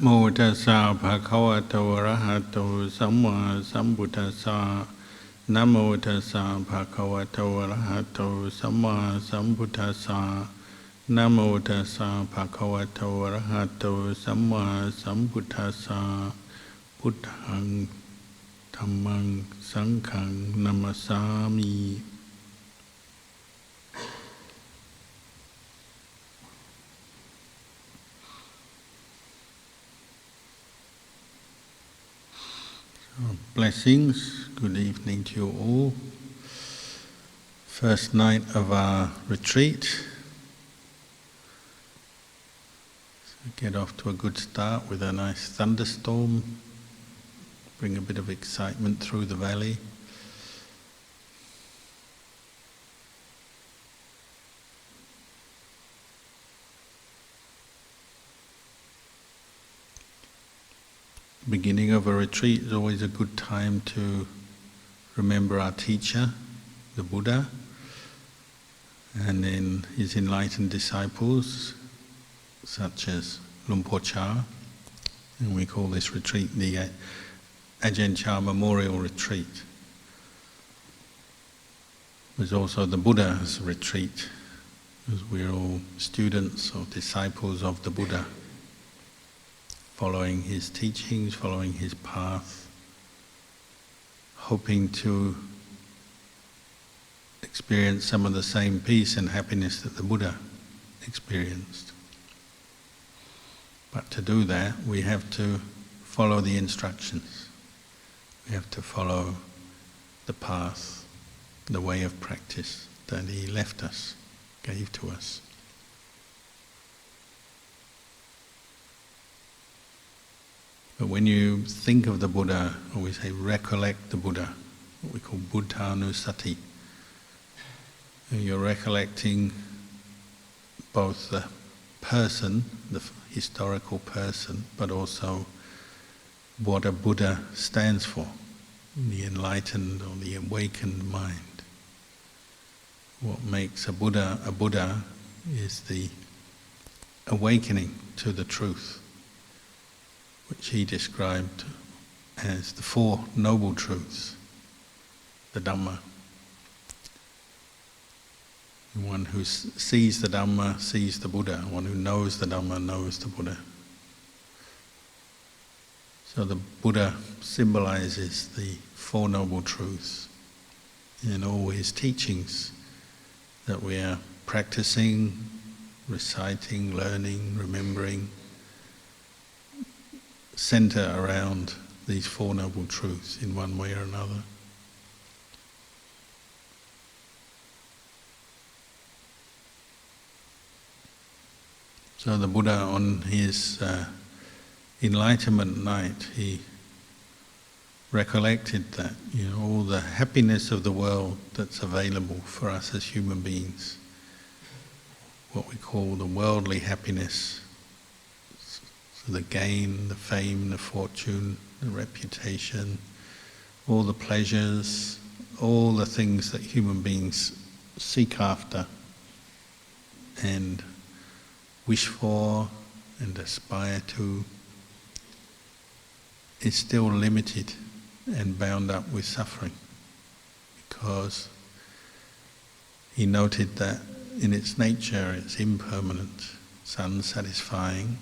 โมตัสสะภะคะวะโตอะระหะโตสัมมาสัมพุทธัสสะนะโมตัสสะภะคะวะโตอะระหะโตสัมมาสัมพุทธัสสะนะโมตัสสะภะคะวะโตอะระหะโตสัมมาสัมพุทธัสสะพุทธังธัมมังสังฆังนะมัสสามิ Blessings, good evening to you all. First night of our retreat. So get off to a good start with a nice thunderstorm. Bring a bit of excitement through the valley. Beginning of a retreat is always a good time to remember our teacher, the Buddha, and then his enlightened disciples, such as Chah, and we call this retreat the Ajahn Chah Memorial Retreat. It was also the Buddha's retreat, because we're all students or disciples of the Buddha, following his teachings, following his path, hoping to experience some of the same peace and happiness that the Buddha experienced. But to do that, we have to follow the instructions. We have to follow the path, the way of practice that he left us, gave to us. But when you think of the Buddha, or we say recollect the Buddha, what we call Buddhanusati, you're recollecting both the person, the historical person, but also what a Buddha stands for, the enlightened or the awakened mind. What makes a Buddha is the awakening to the truth, which he described as the Four Noble Truths, the Dhamma. One who sees the Dhamma sees the Buddha, one who knows the Dhamma knows the Buddha. So the Buddha symbolizes the Four Noble Truths in all his teachings that we are practicing, reciting, learning, remembering, center around these Four Noble Truths in one way or another. So the Buddha, on his enlightenment night, he recollected that, all the happiness of the world that's available for us as human beings, what we call the worldly happiness, the gain, the fame, the fortune, the reputation, all the pleasures, all the things that human beings seek after and wish for and aspire to, is still limited and bound up with suffering, because he noted that in its nature it's impermanent, it's unsatisfying,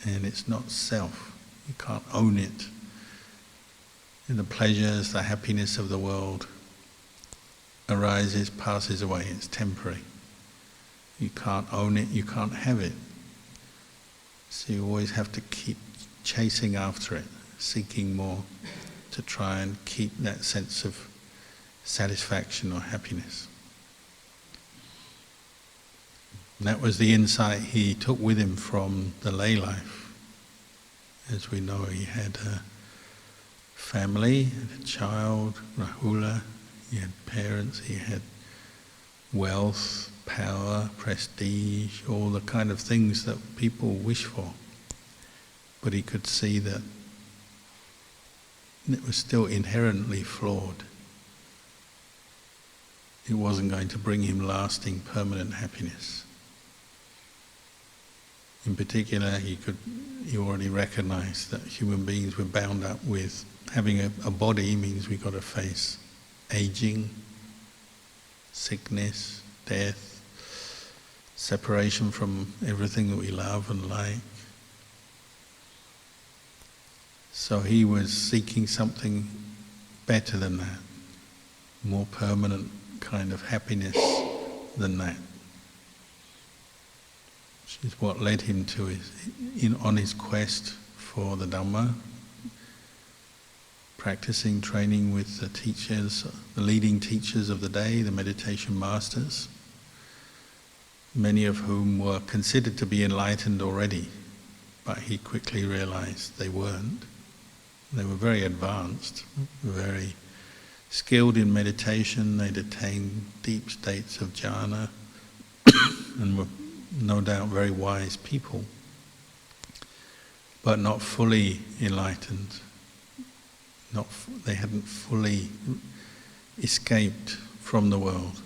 and it's not self. You can't own it. And the pleasures, the happiness of the world arises, passes away, it's temporary. You can't own it, you can't have it. So you always have to keep chasing after it, seeking more, to try and keep that sense of satisfaction or happiness. And that was the insight he took with him from the lay life. As we know, he had a family, had a child, Rahula, he had parents, he had wealth, power, prestige, all the kind of things that people wish for. But he could see that it was still inherently flawed. It wasn't going to bring him lasting, permanent happiness. In particular, he already recognized that human beings were bound up with having a body means we've got to face aging, sickness, death, separation from everything that we love and like. So he was seeking something better than that, more permanent kind of happiness than that. Which is what led him to on his quest for the Dhamma, practicing, training with the teachers, the leading teachers of the day, the meditation masters, many of whom were considered to be enlightened already, but he quickly realized they weren't. They were very advanced, very skilled in meditation. They'd attained deep states of jhana and were no doubt very wise people, but not fully enlightened. They hadn't fully escaped from the world.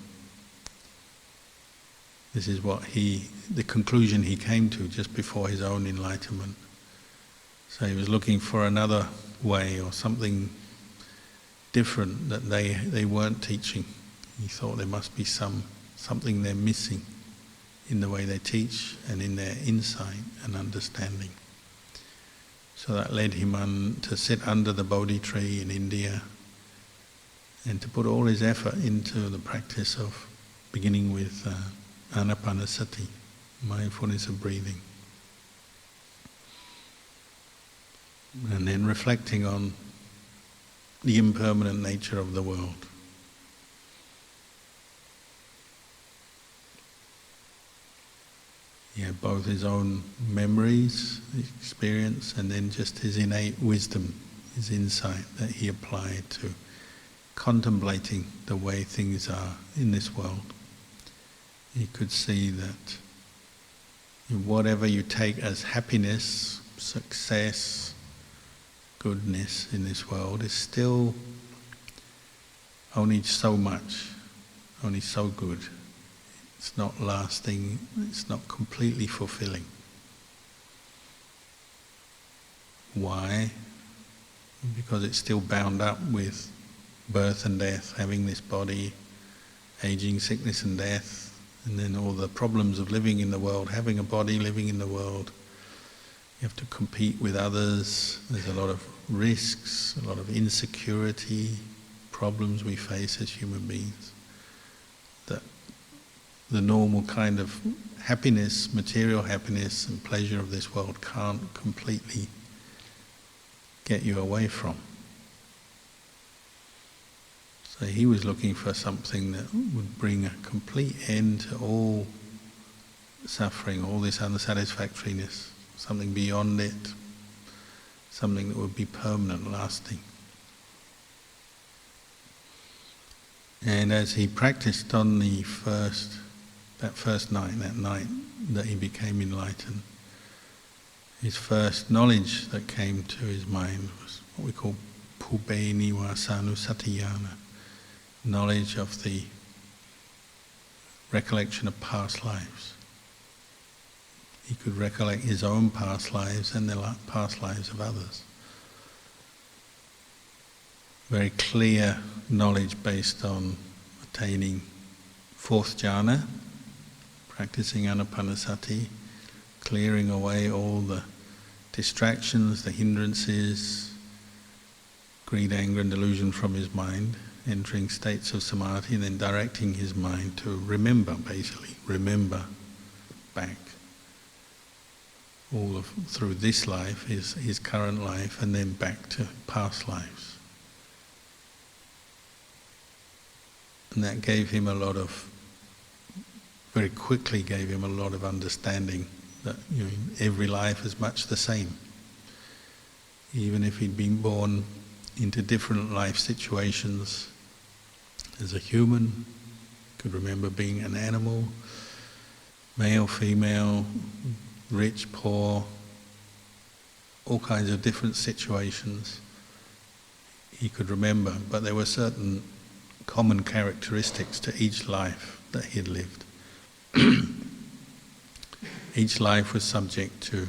This is the conclusion he came to just before his own enlightenment. So he was looking for another way or something different that they weren't teaching. He thought there must be something they're missing in the way they teach and in their insight and understanding. So that led him on to sit under the Bodhi tree in India and to put all his effort into the practice of beginning with anapanasati, mindfulness of breathing. And then reflecting on the impermanent nature of the world. He had both his own memories, experience, and then just his innate wisdom, his insight that he applied to contemplating the way things are in this world. He could see that whatever you take as happiness, success, goodness in this world is still only so much, only so good. It's not lasting, it's not completely fulfilling. Why? Because it's still bound up with birth and death, having this body, aging, sickness and death, and then all the problems of living in the world, having a body, living in the world. You have to compete with others, there's a lot of risks, a lot of insecurity, problems we face as human beings. That the normal kind of happiness, material happiness and pleasure of this world can't completely get you away from. So he was looking for something that would bring a complete end to all suffering, all this unsatisfactoriness, something beyond it, something that would be permanent, lasting. And as he practiced on that night that he became enlightened, his first knowledge that came to his mind was what we call Pubbe Niwasanusatiyana, knowledge of the recollection of past lives. He could recollect his own past lives and the past lives of others. Very clear knowledge based on attaining fourth jhana, practicing anapanasati, clearing away all the distractions, the hindrances, greed, anger and delusion from his mind, entering states of samadhi and then directing his mind to remember back all of through this life, his current life, and then back to past lives. And that very quickly gave him a lot of understanding that every life is much the same. Even if he'd been born into different life situations as a human, could remember being an animal, male, female, rich, poor, all kinds of different situations he could remember, but there were certain common characteristics to each life that he had lived. Each life was subject to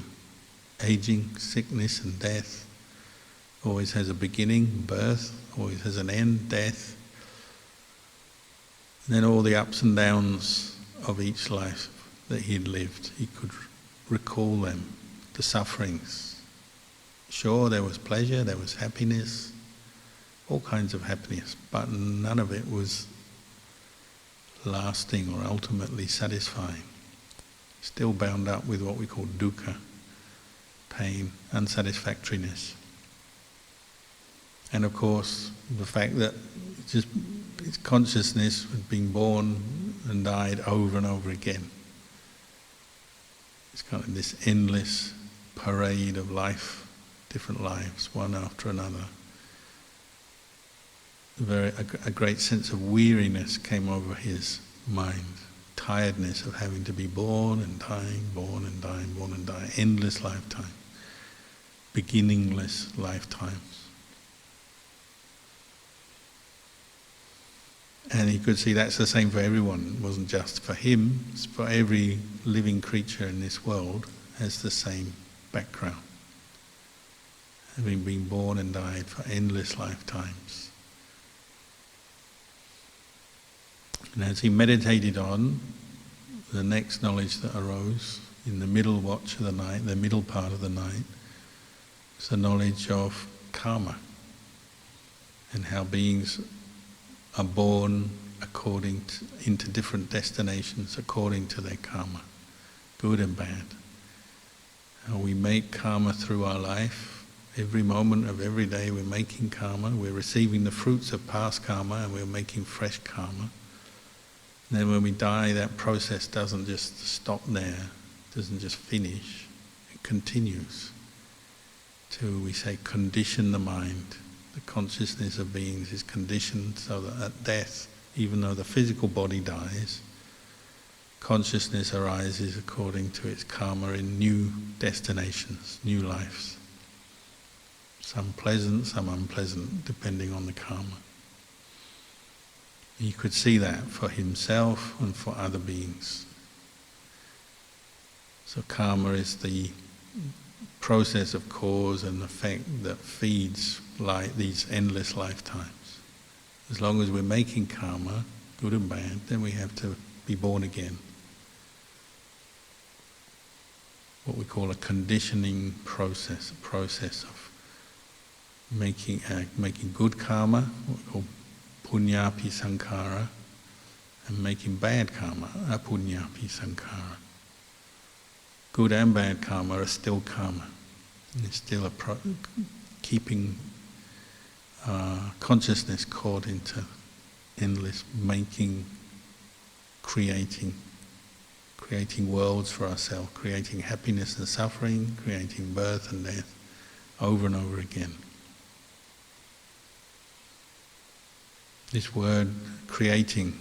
aging, sickness and death. Always has a beginning, birth, always has an end, death. And then all the ups and downs of each life that he'd lived, he could recall them, the sufferings. Sure, there was pleasure, there was happiness, all kinds of happiness, but none of it was lasting or ultimately satisfying. Still bound up with what we call dukkha, pain, unsatisfactoriness. And of course, the fact that just its consciousness was being born and died over and over again. It's kind of this endless parade of life, different lives, one after another. A great sense of weariness came over his mind, tiredness of having to be born and dying, born and dying, born and dying, endless lifetime, beginningless lifetimes. And he could see that's the same for everyone. It wasn't just for him, it's for every living creature in this world has the same background. Having been born and died for endless lifetimes. And as he meditated on, the next knowledge that arose in the middle watch of the night, the middle part of the night, was the knowledge of karma and how beings are born into different destinations according to their karma, good and bad. How we make karma through our life. Every moment of every day we're making karma, we're receiving the fruits of past karma and we're making fresh karma. And then when we die, that process doesn't just stop there, doesn't just finish, it continues to, we say, condition the mind. The consciousness of beings is conditioned so that at death, even though the physical body dies, consciousness arises according to its karma in new destinations, new lives. Some pleasant, some unpleasant, depending on the karma. He could see that for himself and for other beings. So karma is the process of cause and effect that feeds these endless lifetimes. As long as we're making karma, good and bad, then we have to be born again. What we call a conditioning process, a process of making good karma, what we call punyapi sankhara, and making bad karma, apunyapi sankhara. Good and bad karma are still karma. And it's still keeping consciousness caught into endless making, creating worlds for ourselves, creating happiness and suffering, creating birth and death, over and over again. This word creating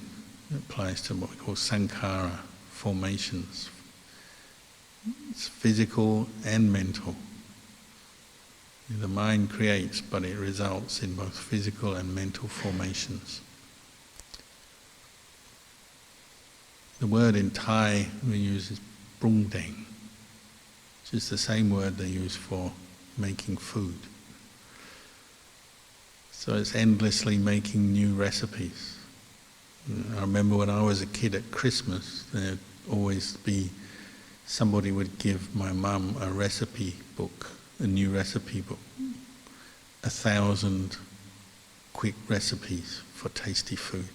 applies to what we call sankhara, formations. It's physical and mental. The mind creates, but it results in both physical and mental formations. The word in Thai we use is prungdeng, which is the same word they use for making food. So it's endlessly making new recipes. I remember when I was a kid at Christmas, there'd always be somebody would give my mum a recipe book, a new recipe book, 1,000 quick recipes for tasty food.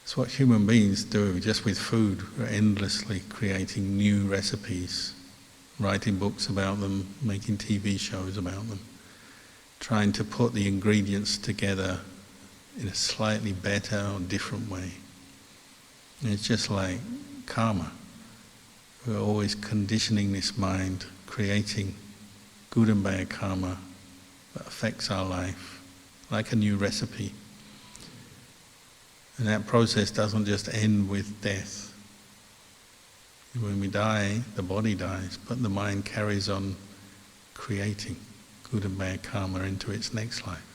It's what human beings do, just with food. We're endlessly creating new recipes, writing books about them, making TV shows about them, trying to put the ingredients together in a slightly better or different way. And it's just like karma. We're always conditioning this mind, creating good and bad karma that affects our life, like a new recipe. And that process doesn't just end with death. When we die, the body dies, but the mind carries on creating good and bad karma into its next life.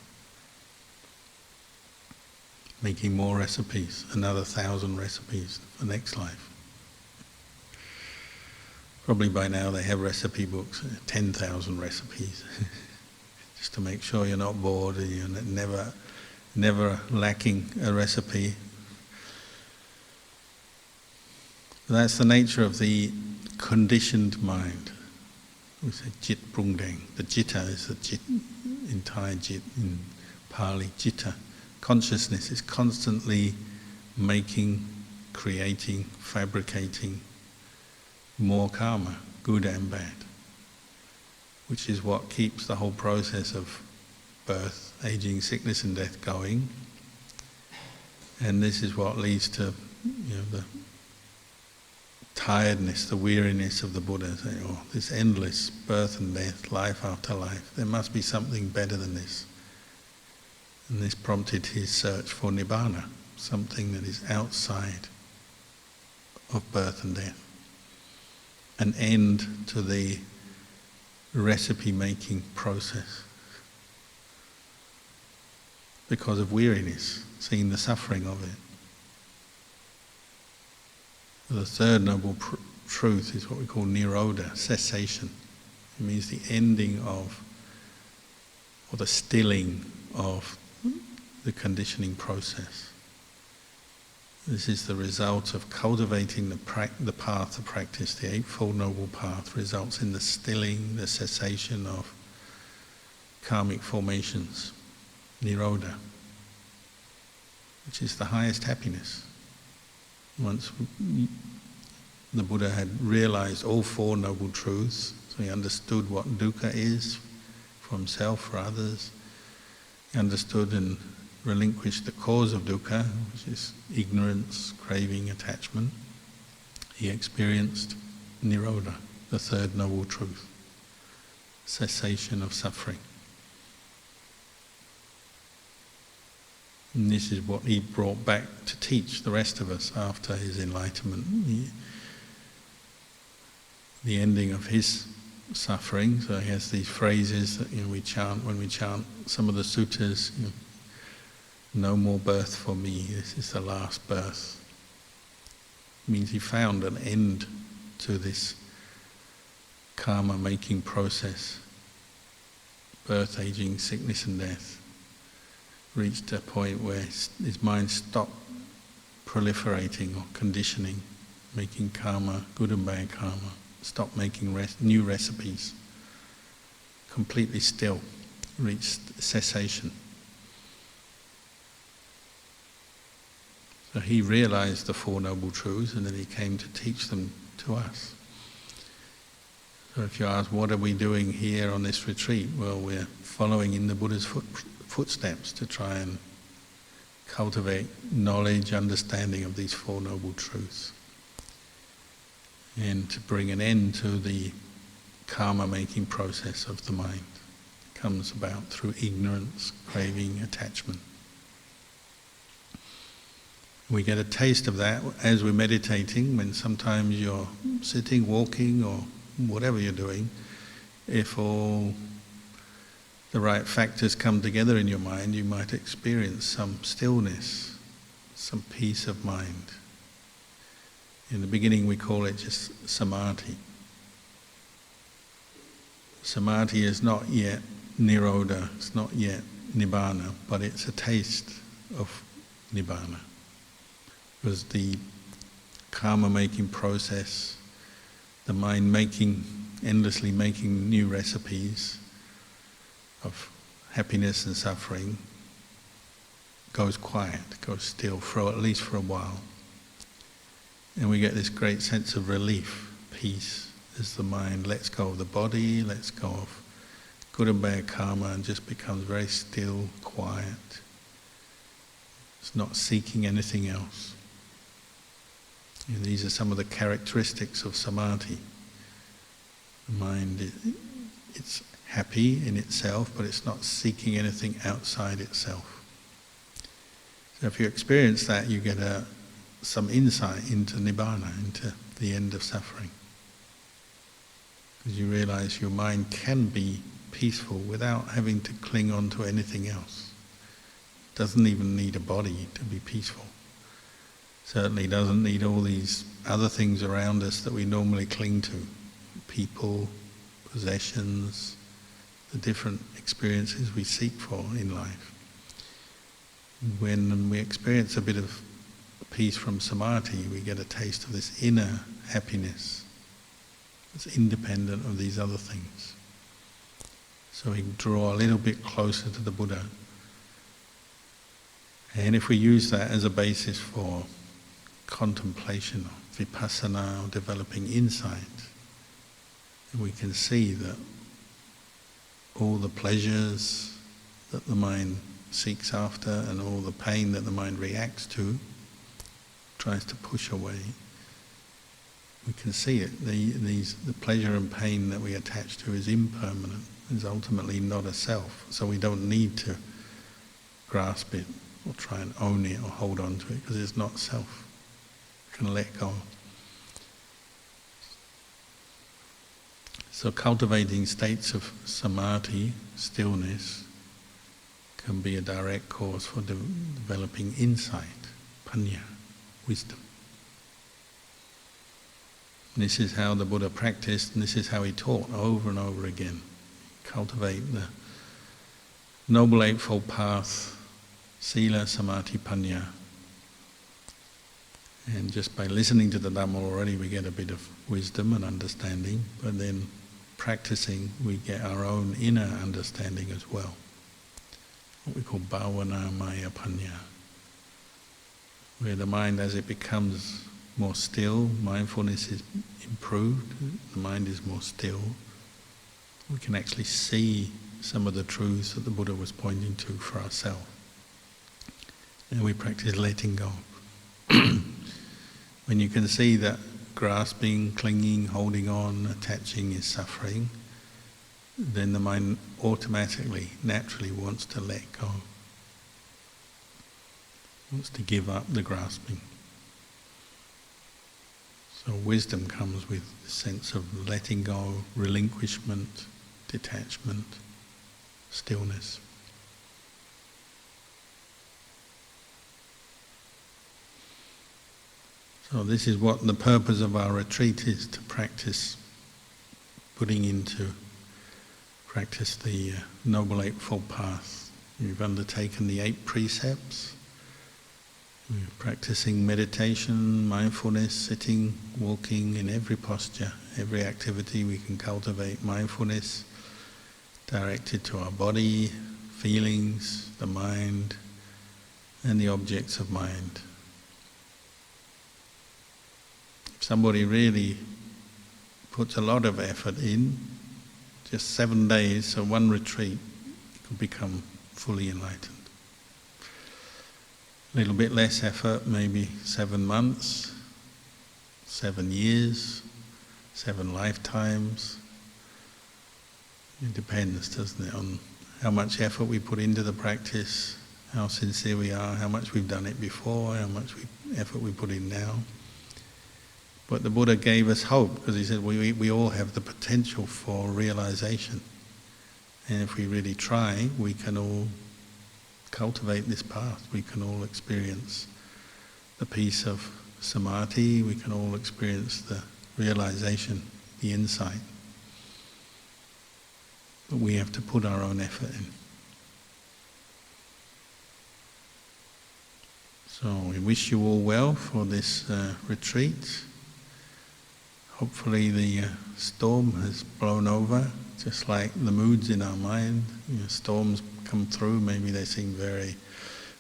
Making more recipes, another 1,000 recipes for next life. Probably by now they have recipe books, 10,000 recipes, just to make sure you're not bored and you're never lacking a recipe. That's the nature of the conditioned mind. We say jit prungdeng. The jitta is the jit, entire jit in Pali, jitta. Consciousness is constantly making, creating, fabricating more karma, good and bad, which is what keeps the whole process of birth, aging, sickness and death going. And this is what leads to the tiredness, the weariness of the Buddha, saying, oh, this endless birth and death, life after life, there must be something better than this. And this prompted his search for Nibbana, something that is outside of birth and death. An end to the recipe-making process because of weariness, seeing the suffering of it. The third noble truth is what we call nirodha, cessation. It means the ending of, or the stilling of, the conditioning process. This is the result of cultivating the path of practice. The Eightfold Noble Path results in the stilling, the cessation of karmic formations, nirodha, which is the highest happiness. Once the Buddha had realized all four noble truths, so he understood what dukkha is for himself, for others. He understood and relinquished the cause of dukkha, which is ignorance, craving, attachment. He experienced nirodha, the third noble truth, cessation of suffering. And this is what he brought back to teach the rest of us after his enlightenment. The ending of his suffering, so he has these phrases that we chant when we chant some of the suttas. No more birth for me, this is the last birth. It means he found an end to this karma-making process. Birth, aging, sickness and death. Reached a point where his mind stopped proliferating or conditioning, making karma, good and bad karma. Stopped making new recipes. Completely still. Reached cessation. So he realized the Four Noble Truths and then he came to teach them to us. So if you ask, what are we doing here on this retreat? Well, we're following in the Buddha's footsteps to try and cultivate knowledge, understanding of these Four Noble Truths. And to bring an end to the karma-making process of the mind. It comes about through ignorance, craving, attachment. We get a taste of that as we're meditating, when sometimes you're sitting, walking, or whatever you're doing. If all the right factors come together in your mind, you might experience some stillness, some peace of mind. In the beginning we call it just samadhi. Samadhi is not yet nirodha, it's not yet nibbana, but it's a taste of nibbana. Because the karma-making process, the mind endlessly making new recipes of happiness and suffering, goes quiet, goes still, at least for a while. And we get this great sense of relief, peace, as the mind lets go of the body, lets go of good and bad karma, and just becomes very still, quiet. It's not seeking anything else. And these are some of the characteristics of samadhi. The mind, it's happy in itself, but it's not seeking anything outside itself. So if you experience that, you get some insight into nibbana, into the end of suffering. Because you realize your mind can be peaceful without having to cling on to anything else. It doesn't even need a body to be peaceful. Certainly doesn't need all these other things around us that we normally cling to. people, possessions, the different experiences we seek for in life. When we experience a bit of peace from samadhi, we get a taste of this inner happiness that's independent of these other things. So we draw a little bit closer to the Buddha. And if we use that as a basis for contemplation, or vipassana, or developing insight, we can see that all the pleasures that the mind seeks after and all the pain that the mind reacts to, tries to push away, we can see it. The pleasure and pain that we attach to is impermanent, is ultimately not a self. So we don't need to grasp it or try and own it or hold on to it, because it's not self. We can let go. So cultivating states of samadhi, stillness, can be a direct cause for developing insight, panya, wisdom. And this is how the Buddha practiced, and this is how he taught over and over again. Cultivate the Noble Eightfold Path, Sila, Samadhi, Panya. And just by listening to the Dhamma already we get a bit of wisdom and understanding, but then practicing we get our own inner understanding as well. What we call bhavana maya panya. Where the mind, as it becomes more still, mindfulness is improved, the mind is more still, we can actually see some of the truths that the Buddha was pointing to for ourselves. And we practice letting go. When you can see that grasping, clinging, holding on, attaching is suffering, then the mind automatically, naturally wants to let go. Wants to give up the grasping. So wisdom comes with the sense of letting go, relinquishment, detachment, stillness. So this is what the purpose of our retreat is, to practice putting into practice the Noble Eightfold Path. We've undertaken the 8 precepts. We're practicing meditation, mindfulness, sitting, walking, in every posture, every activity we can cultivate mindfulness directed to our body, feelings, the mind, and the objects of mind. If somebody really puts a lot of effort in, just 7 days, so one retreat, could become fully enlightened. A little bit less effort, maybe 7 months, 7 years, 7 lifetimes. It depends, doesn't it, on how much effort we put into the practice, how sincere we are, how much we've done it before, how much effort we put in now. But the Buddha gave us hope, because he said we all have the potential for realization. And if we really try, we can all cultivate this path. We can all experience the peace of samadhi, we can all experience the realization, the insight. But we have to put our own effort in. So we wish you all well for this retreat. Hopefully the storm has blown over, just like the moods in our mind. Storms come through, maybe they seem very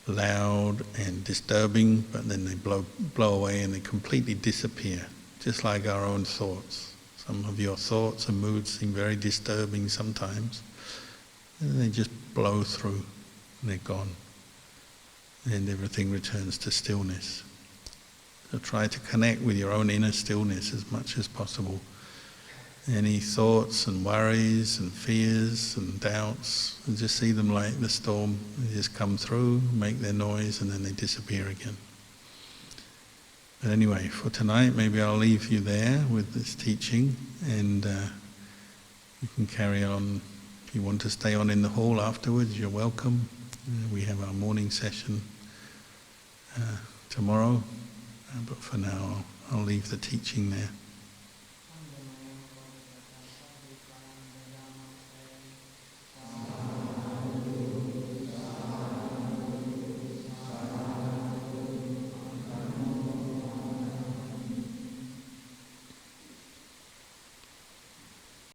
loud and disturbing, but then they blow away and they completely disappear, just like our own thoughts. Some of your thoughts and moods seem very disturbing sometimes, and then they just blow through and they're gone. And everything returns to stillness. So try to connect with your own inner stillness as much as possible. Any thoughts and worries and fears and doubts, and just see them like the storm. They just come through, make their noise, and then they disappear again. But anyway, for tonight, maybe I'll leave you there with this teaching, and you can carry on. If you want to stay on in the hall afterwards, you're welcome. We have our morning session tomorrow, but for now I'll leave the teaching there.